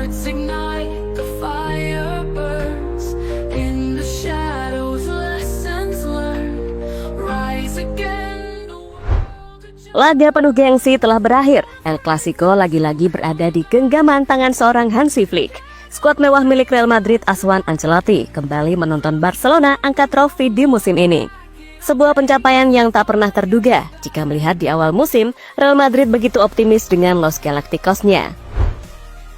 hearts ignite, the fire burns. In the shadows, lessons learned. Rise again, the world adjusts. Laga penuh gengsi telah berakhir. El Clasico lagi-lagi berada di genggaman tangan seorang Hansi Flick. Skuad mewah milik Real Madrid asuhan Ancelotti kembali menonton Barcelona angkat trofi di musim ini. Sebuah pencapaian yang tak pernah terduga jika melihat di awal musim Real Madrid begitu optimis dengan Los Galacticos-nya.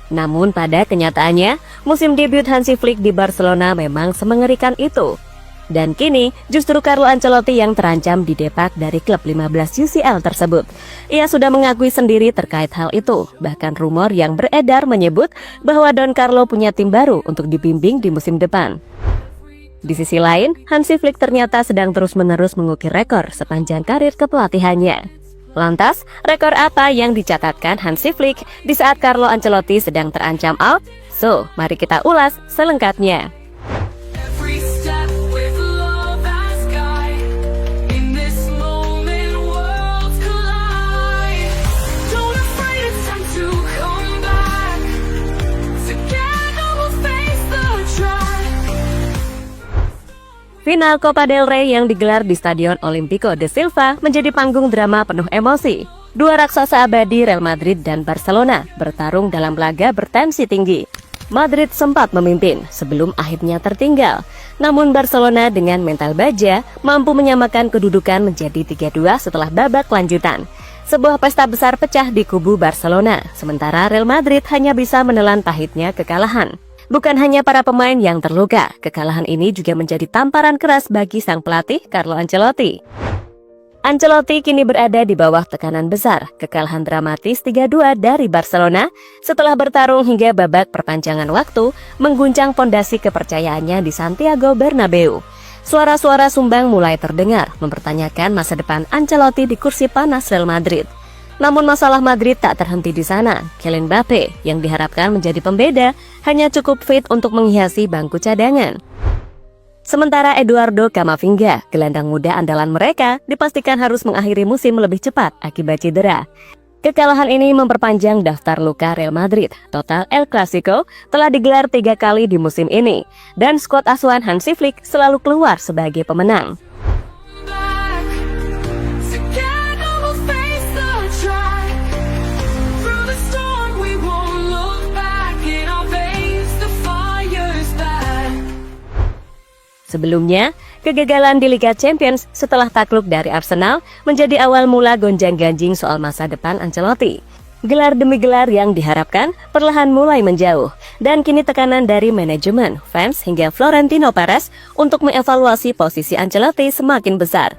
Namun pada kenyataannya, musim debut Hansi Flick di Barcelona memang semengerikan itu. Dan kini justru Carlo Ancelotti yang terancam didepak dari klub 15 UCL tersebut. Ia sudah mengakui sendiri terkait hal itu. Bahkan rumor yang beredar menyebut bahwa Don Carlo punya tim baru untuk dibimbing di musim depan. Di sisi lain, Hansi Flick ternyata sedang terus-menerus mengukir rekor sepanjang karir kepelatihannya. Lantas, rekor apa yang dicatatkan Hansi Flick di saat Carlo Ancelotti sedang terancam out? So, mari kita ulas selengkapnya. Every step with love as guide. In this moment, worlds collide. Don't afraid, it's time to come back. Together we'll face the track. Final Copa del Rey yang digelar di Stadion Olimpico de Silva menjadi panggung drama penuh emosi. Dua raksasa abadi Real Madrid dan Barcelona bertarung dalam laga bertensi tinggi. Madrid sempat memimpin sebelum akhirnya tertinggal. Namun Barcelona dengan mental baja mampu menyamakan kedudukan menjadi 3-2 setelah babak lanjutan. Sebuah pesta besar pecah di kubu Barcelona, sementara Real Madrid hanya bisa menelan pahitnya kekalahan. Bukan hanya para pemain yang terluka, kekalahan ini juga menjadi tamparan keras bagi sang pelatih Carlo Ancelotti. Ancelotti kini berada di bawah tekanan besar, kekalahan dramatis 3-2 dari Barcelona setelah bertarung hingga babak perpanjangan waktu mengguncang fondasi kepercayaannya di Santiago Bernabeu. Suara-suara sumbang mulai terdengar mempertanyakan masa depan Ancelotti di kursi panas Real Madrid. Namun masalah Madrid tak terhenti di sana. Kylian Mbappe yang diharapkan menjadi pembeda hanya cukup fit untuk menghiasi bangku cadangan. Sementara Eduardo Camavinga, gelandang muda andalan mereka, dipastikan harus mengakhiri musim lebih cepat akibat cedera. Kekalahan ini memperpanjang daftar luka Real Madrid. Total El Clasico telah digelar 3 kali di musim ini, dan skuad asuhan Hansi Flick selalu keluar sebagai pemenang. Together we'll face the track. Through the storm we won't look back. In our veins the fire's back. Sebelumnya, kegagalan di Liga Champions setelah takluk dari Arsenal menjadi awal mula gonjang-ganjing soal masa depan Ancelotti. Gelar demi gelar yang diharapkan perlahan mulai menjauh, dan kini tekanan dari manajemen, fans hingga Florentino Perez untuk mengevaluasi posisi Ancelotti semakin besar.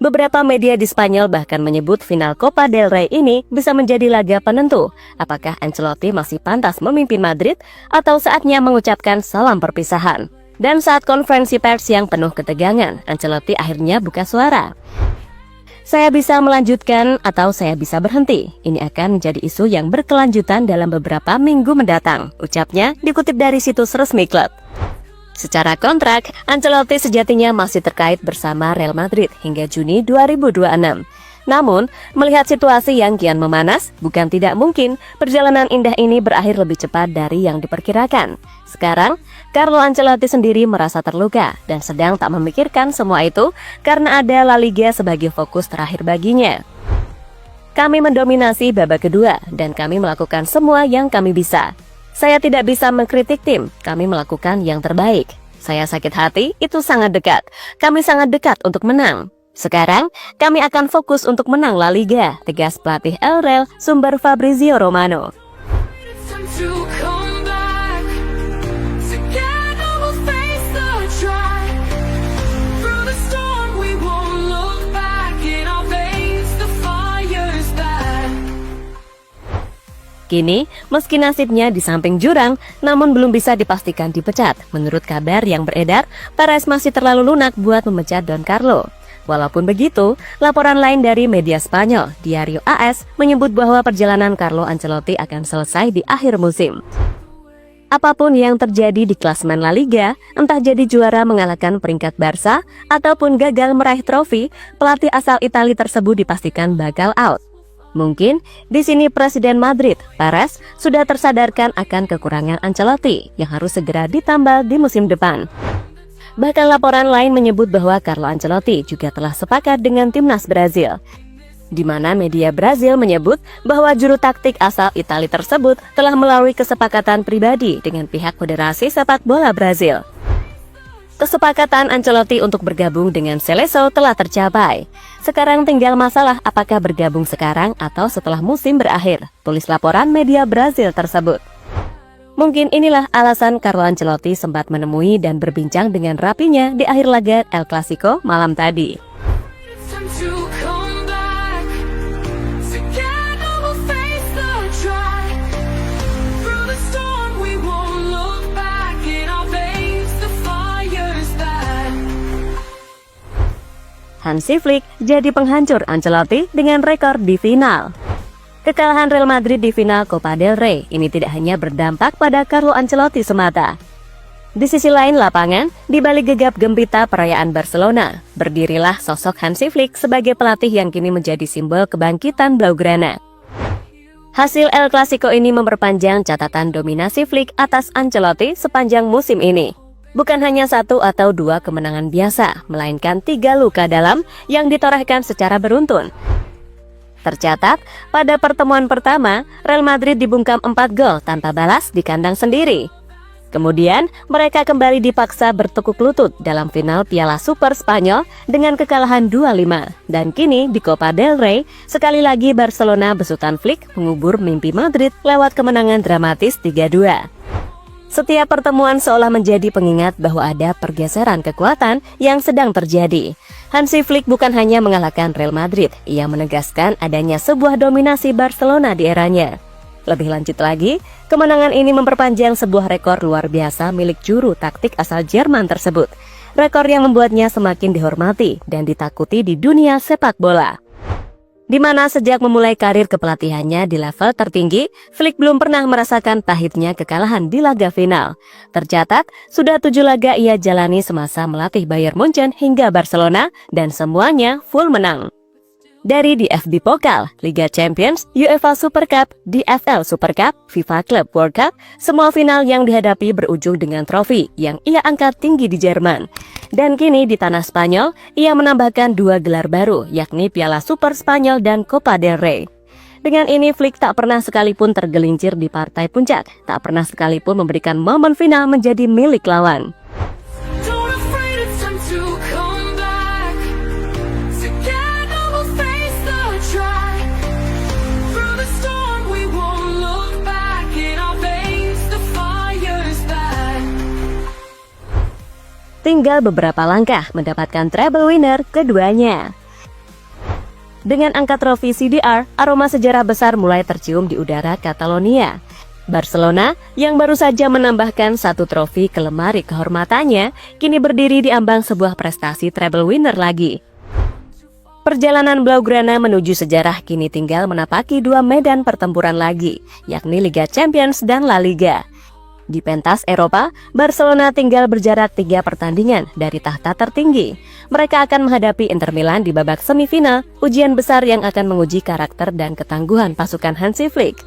Beberapa media di Spanyol bahkan menyebut final Copa del Rey ini bisa menjadi laga penentu. Apakah Ancelotti masih pantas memimpin Madrid atau saatnya mengucapkan salam perpisahan? Dan saat konferensi pers yang penuh ketegangan, Ancelotti akhirnya buka suara. Saya bisa melanjutkan atau saya bisa berhenti. Ini akan menjadi isu yang berkelanjutan dalam beberapa minggu mendatang, ucapnya dikutip dari situs resmi klub. Secara kontrak, Ancelotti sejatinya masih terkait bersama Real Madrid hingga Juni 2026. Namun, melihat situasi yang kian memanas, bukan tidak mungkin perjalanan indah ini berakhir lebih cepat dari yang diperkirakan. Sekarang, Carlo Ancelotti sendiri merasa terluka dan sedang tak memikirkan semua itu karena ada La Liga sebagai fokus terakhir baginya. Kami mendominasi babak kedua dan kami melakukan semua yang kami bisa. Saya tidak bisa mengkritik tim, kami melakukan yang terbaik. Saya sakit hati, itu sangat dekat. Kami sangat dekat untuk menang. Sekarang, kami akan fokus untuk menang La Liga, tegas pelatih El Real, sumber Fabrizio Romano. It's time to come back. Together we'll face the track. Through the storm we won't look back. In our veins the fire's back. Kini, meski nasibnya di samping jurang, namun belum bisa dipastikan dipecat. Menurut kabar yang beredar, Perez masih terlalu lunak buat memecat Don Carlo. Walaupun begitu, laporan lain dari media Spanyol, Diario AS, menyebut bahwa perjalanan Carlo Ancelotti akan selesai di akhir musim. Apapun yang terjadi di klasemen La Liga, entah jadi juara mengalahkan peringkat Barca, ataupun gagal meraih trofi, pelatih asal Italia tersebut dipastikan bakal out. Mungkin di sini Presiden Madrid, Perez, sudah tersadarkan akan kekurangan Ancelotti yang harus segera ditambal di musim depan. Bahkan laporan lain menyebut bahwa Carlo Ancelotti juga telah sepakat dengan timnas Brazil, di mana media Brazil menyebut bahwa juru taktik asal Italia tersebut telah melalui kesepakatan pribadi dengan pihak Federasi Sepak Bola Brazil. Kesepakatan Ancelotti untuk bergabung dengan Seleção telah tercapai. Sekarang tinggal masalah apakah bergabung sekarang atau setelah musim berakhir, tulis laporan media Brazil tersebut. Mungkin inilah alasan Carlo Ancelotti sempat menemui dan berbincang dengan rapinya di akhir laga El Clasico malam tadi. It's time to come back. Together we'll face the dry. Through the storm we won't look back. In our veins the fire's back. Hansi Flick jadi penghancur Ancelotti dengan rekor di final. Kekalahan Real Madrid di final Copa del Rey ini tidak hanya berdampak pada Carlo Ancelotti semata. Di sisi lain lapangan, di balik gegap gempita perayaan Barcelona, berdirilah sosok Hansi Flick sebagai pelatih yang kini menjadi simbol kebangkitan Blaugrana. Hasil El Clasico ini memperpanjang catatan dominasi Flick atas Ancelotti sepanjang musim ini. Bukan hanya 1 atau 2 kemenangan biasa, melainkan 3 luka dalam yang ditorehkan secara beruntun. Tercatat, pada pertemuan pertama, Real Madrid dibungkam 4 gol tanpa balas di kandang sendiri. Kemudian, mereka kembali dipaksa bertekuk lutut dalam final Piala Super Spanyol dengan kekalahan 2-5. Dan kini di Copa del Rey, sekali lagi Barcelona besutan Flick mengubur mimpi Madrid lewat kemenangan dramatis 3-2. Setiap pertemuan seolah menjadi pengingat bahwa ada pergeseran kekuatan yang sedang terjadi. Hansi Flick bukan hanya mengalahkan Real Madrid, ia menegaskan adanya sebuah dominasi Barcelona di eranya. Lebih lanjut lagi, kemenangan ini memperpanjang sebuah rekor luar biasa milik juru taktik asal Jerman tersebut. Rekor yang membuatnya semakin dihormati dan ditakuti di dunia sepak bola. Di mana sejak memulai karir kepelatihannya di level tertinggi, Flick belum pernah merasakan pahitnya kekalahan di laga final. Tercatat, sudah 7 laga ia jalani semasa melatih Bayern Munchen hingga Barcelona, dan semuanya full menang. Dari DFB Pokal, Liga Champions, UEFA Super Cup, DFL Super Cup, FIFA Club World Cup, semua final yang dihadapi berujung dengan trofi yang ia angkat tinggi di Jerman. Dan kini di tanah Spanyol, ia menambahkan 2 gelar baru, yakni Piala Super Spanyol dan Copa del Rey. Dengan ini, Flick tak pernah sekalipun tergelincir di partai puncak, tak pernah sekalipun memberikan momen final menjadi milik lawan. Don't afraid, it's time to come back. Together we'll face the dry. Through the storm we won't look back. In our veins the fire's back. Tinggal beberapa langkah mendapatkan treble winner keduanya. Dengan angka trofi CDR, aroma sejarah besar mulai tercium di udara Catalonia. Barcelona yang baru saja menambahkan 1 trofi ke lemari kehormatannya, kini berdiri di ambang sebuah prestasi treble winner lagi. Perjalanan Blaugrana menuju sejarah kini tinggal menapaki 2 medan pertempuran lagi, yakni Liga Champions dan La Liga. Di pentas Eropa, Barcelona tinggal berjarak 3 pertandingan dari tahta tertinggi. Mereka akan menghadapi Inter Milan di babak semifinal, ujian besar yang akan menguji karakter dan ketangguhan pasukan Hansi Flick.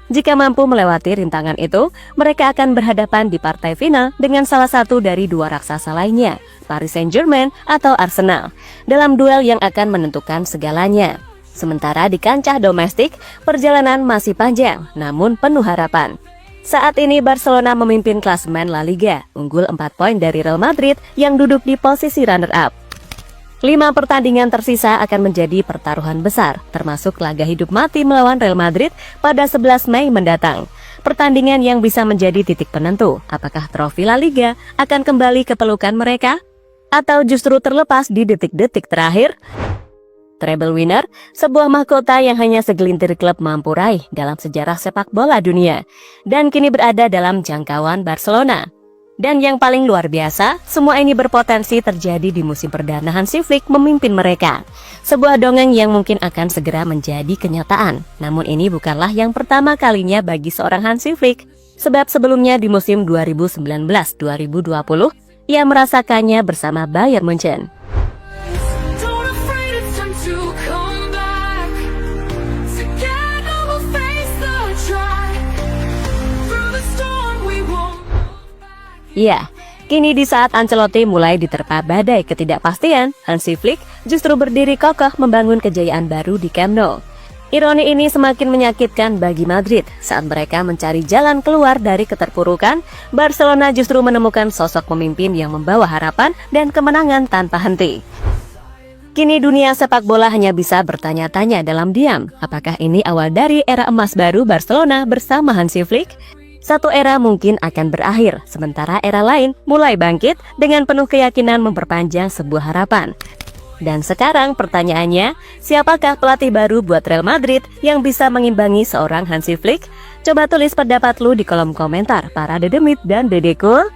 Jika mampu melewati rintangan itu, mereka akan berhadapan di partai final dengan salah satu dari 2 raksasa lainnya, Paris Saint-Germain atau Arsenal, dalam duel yang akan menentukan segalanya. Sementara di kancah domestik, perjalanan masih panjang, namun penuh harapan. Saat ini Barcelona memimpin klasemen La Liga, unggul 4 poin dari Real Madrid yang duduk di posisi runner-up. 5 pertandingan tersisa akan menjadi pertaruhan besar, termasuk laga hidup mati melawan Real Madrid pada 11 Mei mendatang. Pertandingan yang bisa menjadi titik penentu, apakah trofi La Liga akan kembali ke pelukan mereka? Atau justru terlepas di detik-detik terakhir? Treble winner, sebuah mahkota yang hanya segelintir klub mampu raih dalam sejarah sepak bola dunia, dan kini berada dalam jangkauan Barcelona. Dan yang paling luar biasa, semua ini berpotensi terjadi di musim perdana Hansi Flick memimpin mereka. Sebuah dongeng yang mungkin akan segera menjadi kenyataan. Namun ini bukanlah yang pertama kalinya bagi seorang Hansi Flick, sebab sebelumnya di musim 2019-2020, ia merasakannya bersama Bayern Munchen. Don't afraid, it's time to come back. Ya, kini di saat Ancelotti mulai diterpa badai ketidakpastian, Hansi Flick justru berdiri kokoh membangun kejayaan baru di Camp Nou. Ironi ini semakin menyakitkan bagi Madrid saat mereka mencari jalan keluar dari keterpurukan. Barcelona justru menemukan sosok pemimpin yang membawa harapan dan kemenangan tanpa henti. Kini dunia sepak bola hanya bisa bertanya-tanya dalam diam, apakah ini awal dari era emas baru Barcelona bersama Hansi Flick? Satu era mungkin akan berakhir, sementara era lain mulai bangkit dengan penuh keyakinan memperpanjang sebuah harapan. Dan sekarang pertanyaannya, siapakah pelatih baru buat Real Madrid yang bisa mengimbangi seorang Hansi Flick? Coba tulis pendapat lu di kolom komentar para Dedemit dan Dedekul.